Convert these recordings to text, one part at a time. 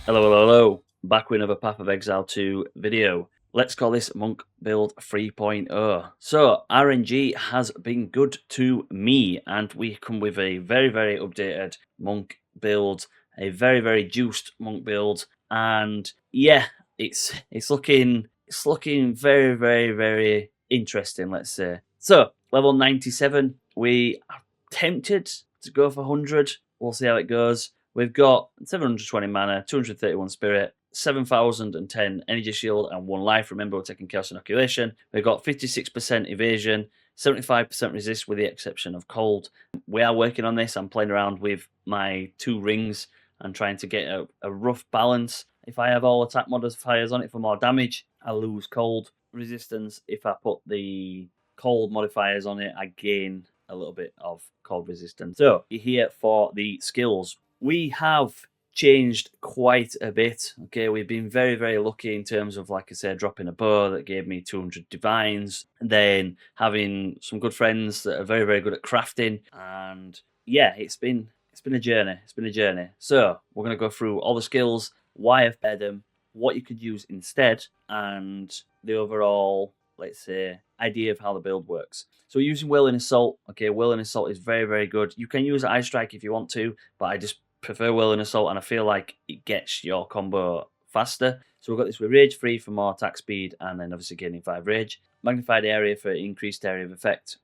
Hello, hello, hello. Back with another Path of Exile 2 video. Let's call this Monk Build 3.0. So, RNG has been good to me, and we come with a very, very updated Monk build, a very, very juiced Monk build, and yeah, it's looking very, very, very interesting, let's say. So, level 97, we are tempted to go for 100. We'll see how it goes. We've got 720 mana, 231 spirit, 7,010 energy shield, and 1 life. Remember, we're taking Chaos Inoculation. We've got 56% evasion, 75% resist with the exception of cold. We are working on this. I'm playing around with my 2 rings and trying to get a rough balance. If I have all attack modifiers on it for more damage, I lose cold resistance. If I put the cold modifiers on it, I gain a little bit of cold resistance. So, you're here for the skills. We have changed quite a bit. Okay, we've been very, very lucky in terms of, like I said, dropping a bow that gave me 200 divines, and then having some good friends that are very, very good at crafting. And yeah, it's been a journey. It's been a journey. So we're going to go through all the skills, why I've paired them, what you could use instead, and the overall, let's say, idea of how the build works. So using Whirling Assault, okay, Whirling Assault is very, very good. You can use Eye Strike if you want to, but I just prefer Whirling Assault, and I feel like it gets your combo faster. So we've got this with Rage Free for more attack speed, and then obviously gaining 5 Rage. Magnified Area for increased area of effect.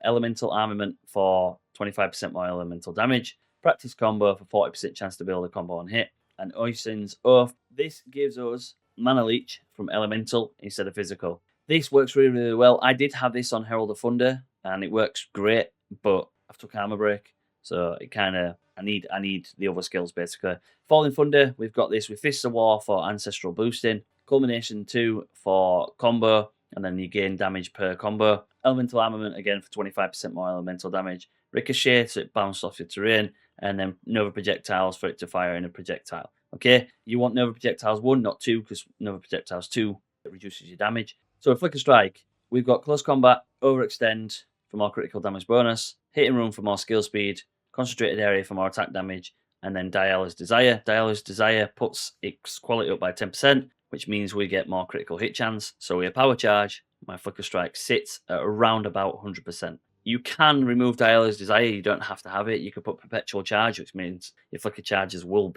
Elemental Armament for 25% more elemental damage. Practice Combo for 40% chance to build a combo on hit. And Oisin's Oath. This gives us Mana Leech from Elemental instead of Physical. This works really, really well. I did have this on Herald of Thunder, and it works great, but I've took Armour Break, so it kind of I need the other skills basically. Falling Thunder, we've got this with Fists of War for ancestral boosting, Culmination 2 for combo, and then you gain damage per combo. Elemental Armament again for 25% more elemental damage. Ricochet, so it bounces off your terrain, and then Nova Projectiles for it to fire in a projectile. Okay, you want Nova Projectiles 1, not 2, because Nova Projectiles 2 reduces your damage. So Flicker Strike, we've got Close Combat, Overextend for more critical damage bonus, Hitting Room for more skill speed, Concentrated Area for more attack damage, and then Dialis Desire. Dialis Desire puts its quality up by 10%, which means we get more critical hit chance. So we have Power Charge, my Flicker Strike sits at around about 100%. You can remove Dialis Desire, you don't have to have it. You can put Perpetual Charge, which means your Flicker Charges will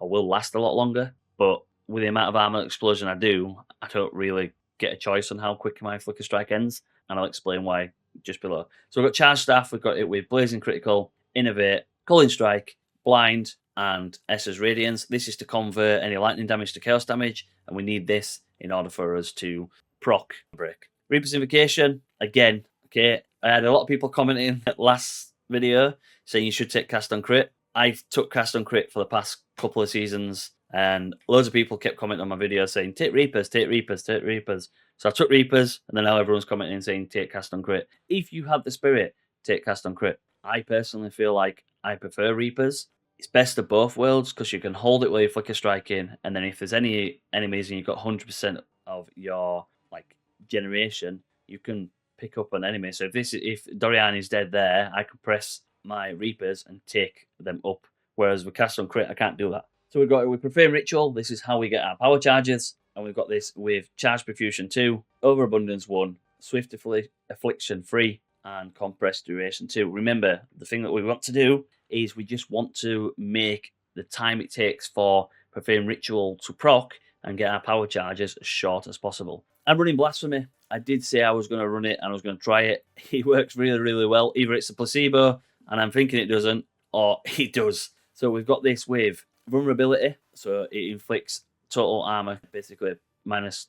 last a lot longer. But with the amount of Armor Explosion I do, I don't really get a choice on how quick my Flicker Strike ends, and I'll explain why just below. So we've got Charge Staff, we've got it with Blazing Critical, Innovate, Culling Strike, Blind, and Esser's Radiance. This is to convert any lightning damage to chaos damage, and we need this in order for us to proc Break. Reaper's Invocation, again, okay, I had a lot of people commenting last video saying you should take Cast on Crit. I've took Cast on Crit for the past couple of seasons, and loads of people kept commenting on my video saying, take Reapers, take Reapers, take Reapers. So I took Reapers, and then now everyone's commenting saying, take Cast on Crit. If you have the spirit, take Cast on Crit. I personally feel like I prefer Reapers. It's best of both worlds, because you can hold it while you Flicker Strike in, and then if there's any enemies and you've got 100% of your generation, you can pick up an enemy. So if Dorian is dead there, I can press my Reapers and take them up. Whereas with Cast on Crit, I can't do that. So we've got it with Profane Ritual. This is how we get our power charges. And we've got this with Charge Perfusion 2, Overabundance 1, Swift Affliction 3, and Compressed Duration 2. Remember, the thing that we want to do is we just want to make the time it takes for Profane Ritual to proc and get our power charges as short as possible. I'm running Blasphemy. I did say I was going to run it and I was going to try it. It works really, really well. Either it's a placebo, and I'm thinking it doesn't, or it does. So we've got this with Vulnerability. So it inflicts total armor, basically minus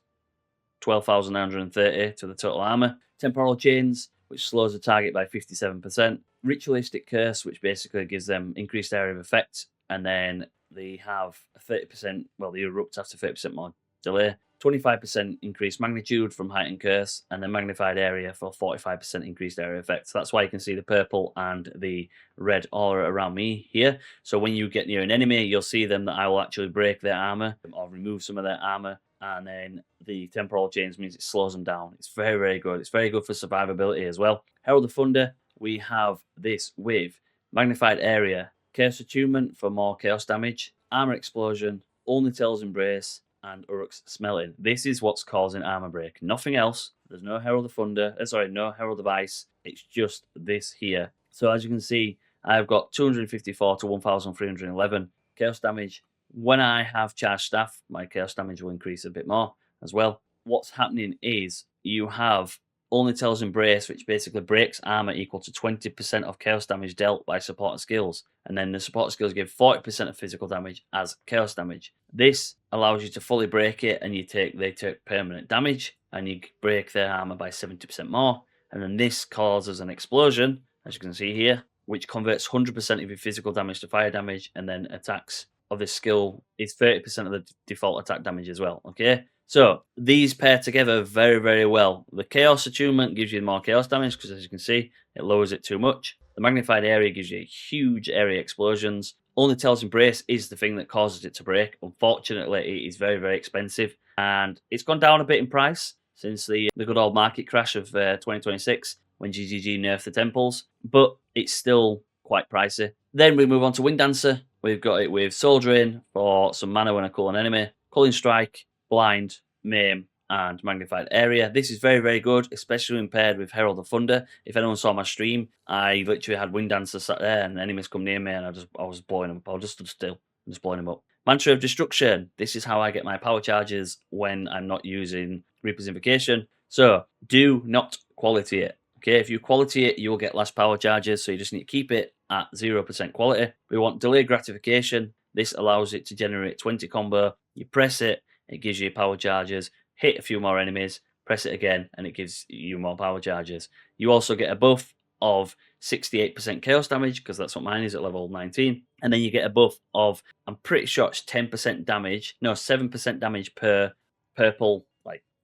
12,930 to the total armor. Temporal Chains, which slows the target by 57%. Ritualistic Curse, which basically gives them increased area of effect. And then they have a 30%, they erupt after 30% more delay. 25% increased magnitude from Heightened Curse, and then Magnified Area for 45% increased area effect. So that's why you can see the purple and the red aura around me here. So when you get near an enemy, you'll see them that I will actually break their armor or remove some of their armor. And then the Temporal Chains means it slows them down. It's very, very good. It's very good for survivability as well. Herald of Thunder, we have this with Magnified Area, Chaos Attunement for more chaos damage, Armor Explosion, Only Tells Embrace, and Uruk's Smelting. This is what's causing Armor Break. Nothing else. There's no Herald of Thunder. Sorry, no Herald of Ice. It's just this here. So as you can see, I've got 254 to 1,311 chaos damage. When I have charged staff, my chaos damage will increase a bit more as well. What's happening is you have Only Tells Embrace, which basically breaks armor equal to 20% of chaos damage dealt by supporter skills. And then the supporter skills give 40% of physical damage as chaos damage. This allows you to fully break it, and they take permanent damage, and you break their armor by 70% more. And then this causes an explosion, as you can see here, which converts 100% of your physical damage to fire damage, and then attacks of this skill is 30% of the default attack damage as well. Okay, so these pair together very, very well. The Chaos Attunement gives you more chaos damage because, as you can see, it lowers it too much. The Magnified Area gives you huge area explosions. Only Tells Embrace is the thing that causes it to break. Unfortunately, it is very, very expensive, and it's gone down a bit in price since the good old market crash of 2026 when GGG nerfed the temples, but it's still quite pricey. Then we move on to Wind Dancer. We've got it with Soul Drain for some mana when I call an enemy, Culling Strike, Blind, Maim, and Magnified Area. This is very, very good, especially when paired with Herald of Thunder. If anyone saw my stream, I literally had Wind Dancer sat there and enemies come near me and I was blowing them up. I just stood still and just blowing them up. Mantra of Destruction. This is how I get my power charges when I'm not using Reaper's Invocation. So do not quality it. Okay, if you quality it, you will get less power charges, so you just need to keep it at 0% quality. We want Delayed Gratification. This allows it to generate 20 combo. You press it, it gives you power charges. Hit a few more enemies, press it again, and it gives you more power charges. You also get a buff of 68% chaos damage, because that's what mine is at level 19. And then you get a buff of, I'm pretty sure it's 10% damage. No, 7% damage per purple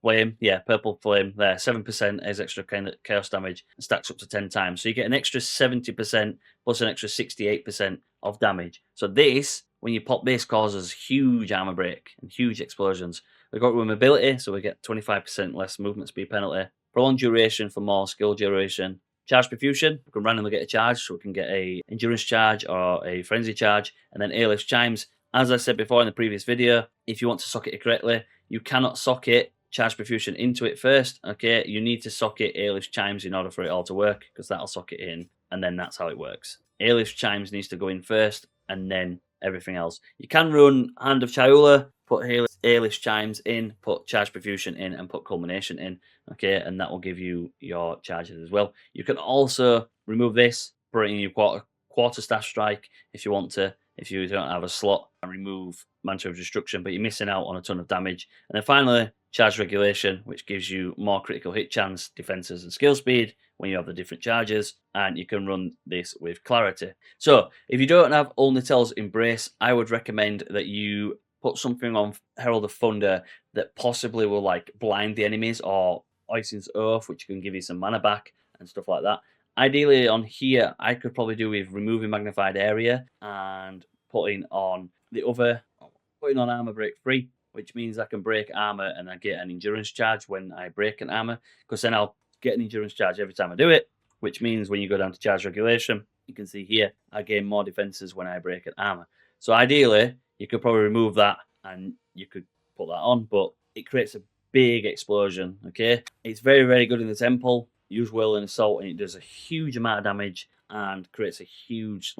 flame. Yeah, purple flame there. 7% is extra kind of chaos damage and stacks up to 10 times. So you get an extra 70% plus an extra 68% of damage. So this, when you pop this, causes huge armor break and huge explosions. We've got mobility, so we get 25% less movement speed penalty. Prolonged duration for more skill duration. Charge Perfusion, we can randomly get a charge, so we can get a endurance charge or a frenzy charge. And then Airlift Chimes. As I said before in the previous video, if you want to socket it correctly, you cannot socket Charge Perfusion into it first. Okay, you need to socket Airlift Chimes in order for it all to work, because that'll socket in, and then that's how it works. Airlift Chimes needs to go in first, and then everything else. You can run Hand of Chayula, put Airlift Chimes in, put Charge Perfusion in, and put Culmination in. Okay, and that will give you your charges as well. You can also remove this, put it in your Quarterstaff Strike if you want to. If you don't have a slot, and remove Mantra of Destruction, but you're missing out on a ton of damage. And then finally, Charge Regulation, which gives you more critical hit chance, defenses, and skill speed when you have the different charges, and you can run this with Clarity. So if you don't have Only Tells Embrace, I would recommend that you put something on Herald of Thunder that possibly will blind the enemies, or Oisin's Oath, which can give you some mana back and stuff like that. Ideally on here, I could probably do with removing Magnified Area and putting on Armor Break free, which means I can break armor and I get an endurance charge when I break an armor, because then I'll get an endurance charge every time I do it, which means when you go down to charge regulation, you can see here, I gain more defenses when I break an armor. So ideally, you could probably remove that and you could put that on, but it creates a big explosion, okay? It's very, very good in the temple. Use Will and Assault, and it does a huge amount of damage and creates a huge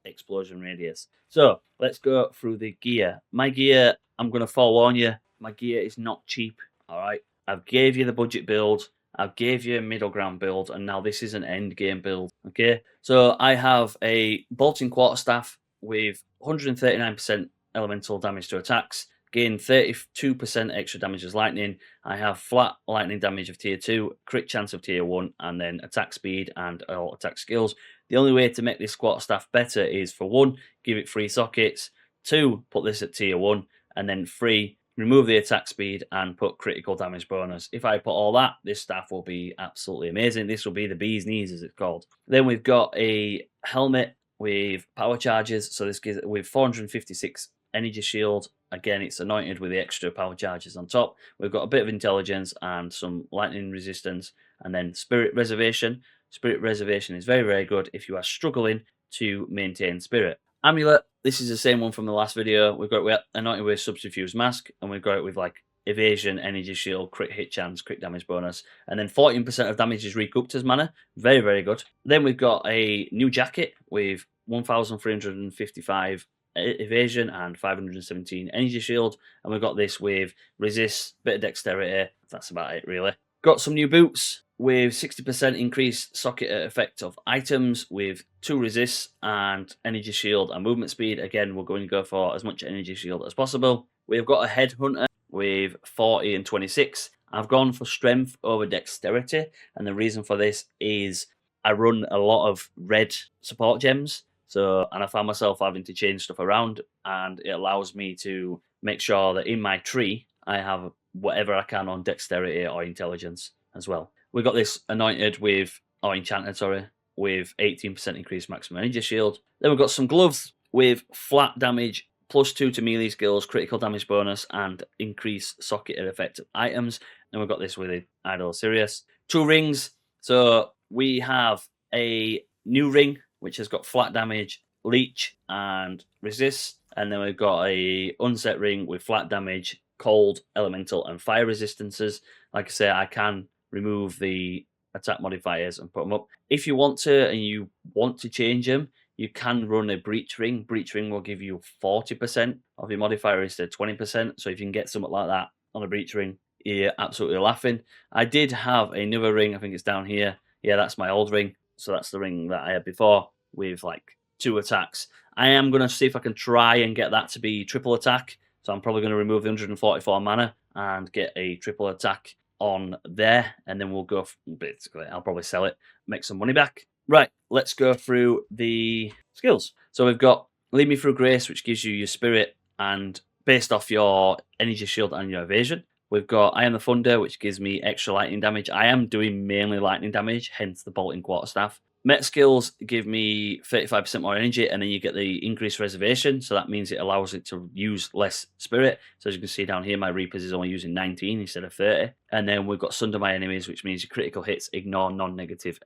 explosion radius. So let's go through the gear. My gear, I'm going to forewarn you, my gear is not cheap. All right, I've gave you the budget build, I've gave you a middle ground build, and now this is an end game build. Okay, so I have a bolting Quarterstaff with 139% elemental damage to attacks, gain 32% extra damage as lightning. I have flat lightning damage of tier 2, crit chance of tier 1, and then attack speed and all attack skills. The only way to make this Quarterstaff better is, for 1, give it 3 sockets, 2, put this at tier 1, and then 3, remove the attack speed and put critical damage bonus. If I put all that, this staff will be absolutely amazing. This will be the bee's knees, as it's called. Then we've got a helmet with power charges. So this gives with 456 energy shield. Again, it's anointed with the extra power charges on top. We've got a bit of intelligence and some lightning resistance, and then Spirit Reservation. Spirit Reservation is very, very good if you are struggling to maintain spirit. Amulet, this is the same one from the last video. We've got it with anointed with subterfuge mask, and we've got it with like evasion, energy shield, crit hit chance, crit damage bonus, and then 14% of damage is recouped as mana. Very, very good. Then we've got a new jacket with 1,355 evasion and 517 energy shield, and we've got this with resist, bit of dexterity. That's about it, really. Got some new boots with 60% increased socket effect of items with 2 resists and energy shield and movement speed. Again, we're going to go for as much energy shield as possible. We've got a headhunter with 40 and 26. I've gone for strength over dexterity, and the reason for this is I run a lot of red support gems. And I found myself having to change stuff around, and it allows me to make sure that in my tree I have whatever I can on dexterity or intelligence as well. We got this anointed with, or enchanted, sorry, with 18% increased maximum energy shield. Then we've got some gloves with flat damage, +2 to melee skills, critical damage bonus, and increased socket effect of items. Then we've got this with the Idol Sirius. 2 rings. So we have a new ring, which has got flat damage, leech, and resist. And then we've got a unset ring with flat damage, cold, elemental, and fire resistances. Like I say, I can remove the attack modifiers and put them up. If you want to, and you want to change them, you can run a breach ring. Breach ring will give you 40% of your modifier instead of 20%. So if you can get something like that on a breach ring, you're absolutely laughing. I did have another ring. I think it's down here. Yeah, that's my old ring. So that's the ring that I had before with like 2 attacks. I am going to see if I can try and get that to be triple attack. So I'm probably going to remove the 144 mana and get a triple attack on there. And then we'll go, basically, I'll probably sell it, make some money back. Right, let's go through the skills. So we've got Lead Me Through Grace, which gives you your spirit and based off your energy shield and your evasion. We've got I Am the Thunder, which gives me extra lightning damage. I am doing mainly lightning damage, hence the bolting quarterstaff. Met skills give me 35% more energy, and then you get the increased reservation. So that means it allows it to use less spirit. So as you can see down here, my Reapers is only using 19 instead of 30. And then we've got Sunder My Enemies, which means your critical hits ignore non-negative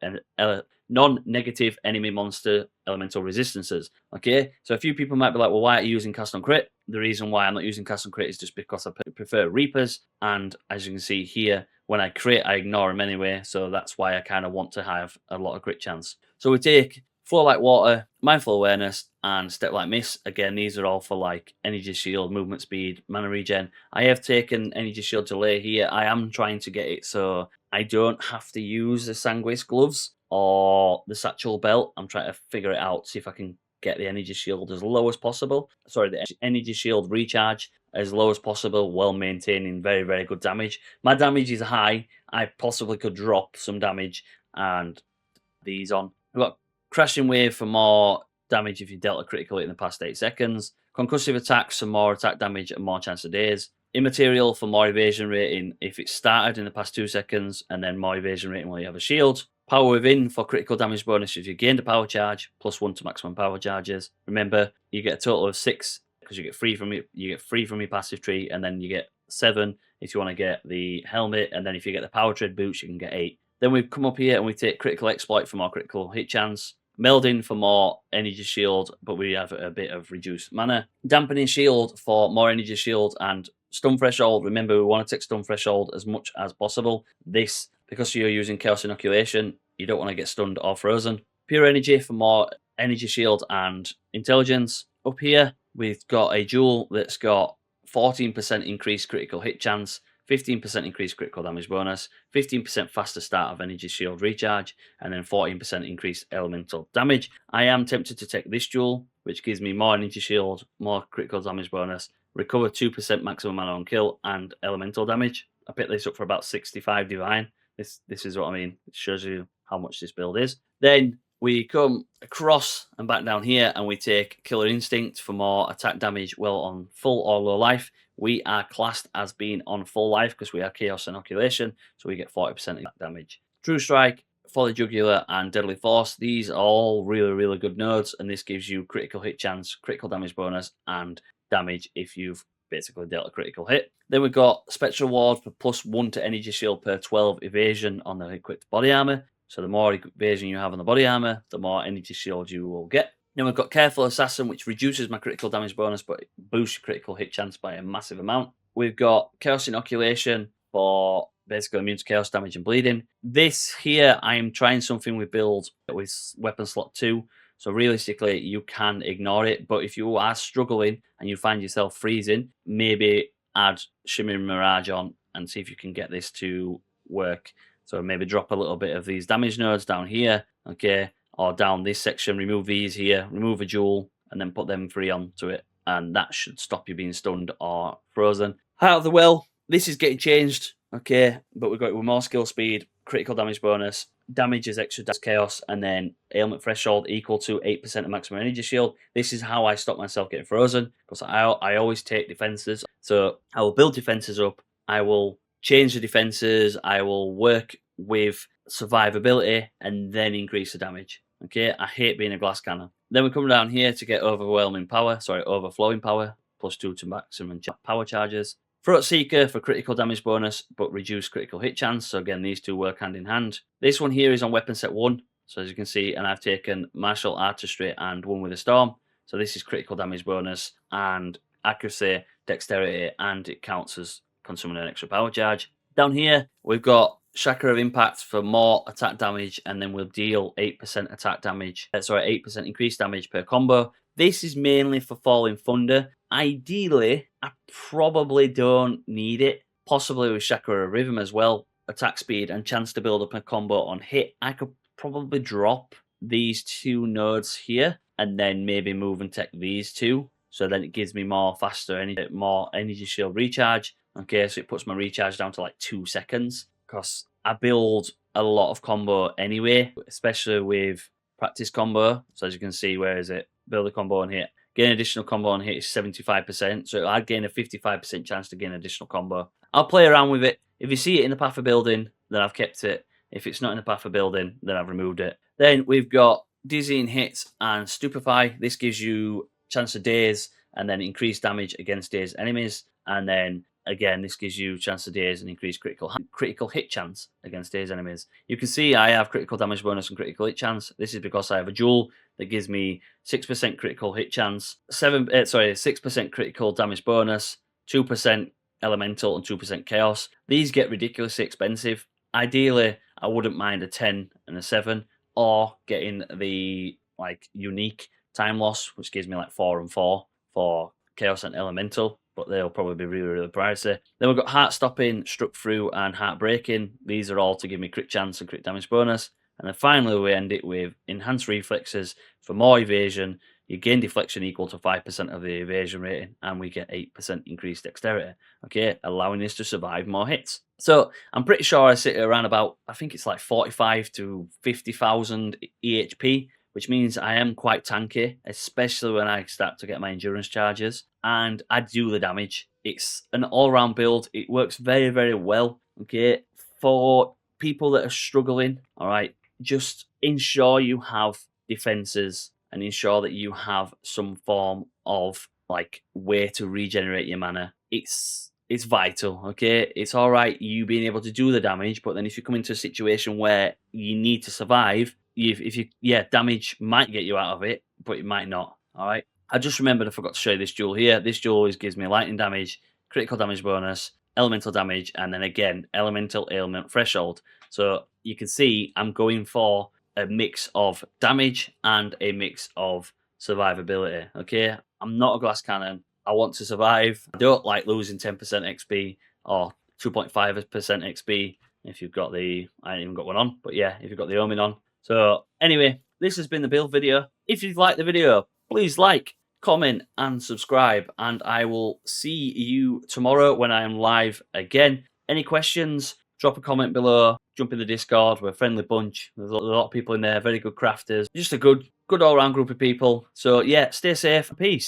enemy monster elemental resistances. Okay, so a few people might be like, well, why are you using cast on crit? The reason why I'm not using cast on crit is just because I prefer Reapers. And as you can see here, when I crit, I ignore them anyway, so that's why I kind of want to have a lot of crit chance. So we take Flow Like Water, Mindful Awareness, and Step Like Miss. Again, these are all for like Energy Shield, Movement Speed, Mana Regen. I have taken Energy Shield Delay here. I am trying to get it so I don't have to use the Sanguis Gloves or the Satchel Belt. I'm trying to figure it out, see if I can get the Energy Shield as low as possible. Sorry, the Energy Shield Recharge as low as possible while maintaining very, very good damage. My damage is high. I possibly could drop some damage and these on. We've got Crashing Wave for more damage if you dealt a critical hit in the past 8 seconds. Concussive Attacks for more attack damage and more chance of days. Immaterial for more evasion rating if it started in the past 2 seconds, and then more evasion rating while you have a shield. Power Within for critical damage bonus if you gained a power charge, +1 to maximum power charges. Remember, you get a total of 6 because you get 3 from your passive tree, and then you get 7 if you want to get the helmet, and then if you get the power tread boots, you can get 8. Then we've come up here and we take Critical Exploit for more critical hit chance. Melding for more energy shield, but we have a bit of reduced mana. Dampening Shield for more energy shield and Stun Threshold. Remember, we want to take Stun Threshold as much as possible. This, because you're using Chaos Inoculation, you don't want to get stunned or frozen. Pure Energy for more energy shield and intelligence. Up here, we've got a jewel that's got 14% increased critical hit chance, 15% increased critical damage bonus, 15% faster start of energy shield recharge, and then 14% increased elemental damage. I am tempted to take this jewel, which gives me more energy shield, more critical damage bonus, recover 2% maximum mana on kill, and elemental damage. I picked this up for about 65 divine. This is what I mean. It shows you how much this build is. Then we come across and back down here, and we take Killer Instinct for more attack damage well on full or low life. We are classed as being on full life because we are Chaos Inoculation, so we get 40% attack damage. True Strike, Folly Jugular, and Deadly Force. These are all really, really good nodes, and this gives you critical hit chance, critical damage bonus, and damage if you've basically dealt a critical hit. Then we've got Spectral Ward for +1 to energy shield per 12 evasion on the equipped body armor. So the more evasion you have on the body armor, the more energy shield you will get. Then we've got Careful Assassin, which reduces my critical damage bonus, but it boosts your critical hit chance by a massive amount. We've got Chaos Inoculation for basically immune to chaos damage and bleeding. This here, I am trying something with build with weapon slot 2. So realistically, you can ignore it. But if you are struggling and you find yourself freezing, maybe add Shimmering Mirage on and see if you can get this to work. So maybe drop a little bit of these damage nodes down here, okay, or down this section, remove these here, remove a jewel, and then put them 3 onto it. And that should stop you being stunned or frozen. Heart of the Well, this is getting changed, okay, but we've got it with more skill speed, critical damage bonus, damage is extra chaos, and then ailment threshold equal to 8% of maximum energy shield. This is how I stop myself getting frozen, because I always take defenses. So I will build defenses up, I will change the defenses, I will work with survivability, and then increase the damage. Okay, I hate being a glass cannon. Then we come down here to get overflowing power, +2 to maximum power charges. Throat Seeker for critical damage bonus, but reduce critical hit chance. So again, these two work hand in hand. This one here is on weapon set 1. So as you can see, and I've taken Martial Artistry and One with a Storm. So this is critical damage bonus and accuracy, dexterity, and it counts as consuming an extra power charge. Down here, we've got Chakra of Impact for more attack damage, and then we'll deal 8% attack damage. 8% increased damage per combo. This is mainly for Falling Thunder. Ideally, I probably don't need it. Possibly with Chakra of Rhythm as well. Attack speed and chance to build up a combo on hit. I could probably drop these 2 nodes here, and then maybe move and take these 2. So then it gives me more energy shield recharge. Okay, so it puts my recharge down to like 2 seconds. Because I build a lot of combo anyway, especially with practice combo. So as you can see, where is it? Build a combo and hit. Gain additional combo on hit is 75%. So I'd gain a 55% chance to gain additional combo. I'll play around with it. If you see it in the path of building, then I've kept it. If it's not in the path of building, then I've removed it. Then we've got Dizzying Hits and Stupefy. This gives you chance of daze and then increased damage against dazed enemies. And then again, this gives you chance of daze and increased critical hit chance against dazed enemies. You can see I have critical damage bonus and critical hit chance. This is because I have a jewel that gives me 6% critical hit chance, 6% critical damage bonus, 2% elemental, and 2% chaos. These get ridiculously expensive. Ideally, I wouldn't mind a 10 and a 7, or getting the unique time loss, which gives me 4 and 4 for chaos and elemental, but they'll probably be really, really pricey. Then we've got Heart Stopping, Struck Through, and Heart Breaking. These are all to give me crit chance and crit damage bonus. And then finally, we end it with Enhanced Reflexes for more evasion. You gain deflection equal to 5% of the evasion rating, and we get 8% increased dexterity, okay, allowing us to survive more hits. So I'm pretty sure I sit around about, I think it's 45 to 50,000 EHP, which means I am quite tanky, especially when I start to get my endurance charges, and I do the damage. It's an all-round build. It works very, very well, okay? For people that are struggling, all right, just ensure you have defenses and ensure that you have some form of way to regenerate your mana. It's vital, okay? It's all right you being able to do the damage, but then if you come into a situation where you need to survive, damage might get you out of it, but it might not, all right? I just remembered I forgot to show you this jewel here. This jewel gives me lightning damage, critical damage bonus, elemental damage, and then again, elemental ailment threshold. So you can see I'm going for a mix of damage and a mix of survivability, okay? I'm not a glass cannon. I want to survive. I don't like losing 10% XP or 2.5% XP if you've got I ain't even got one on, but yeah, if you've got the Omen on. So anyway, this has been the build video. If you've liked the video, please like, comment, and subscribe, and I will see you tomorrow when I am live again. Any questions, drop a comment below, jump in the Discord. We're a friendly bunch. There's a lot of people in there, very good crafters. Just a good all-round group of people. So yeah, stay safe. Peace.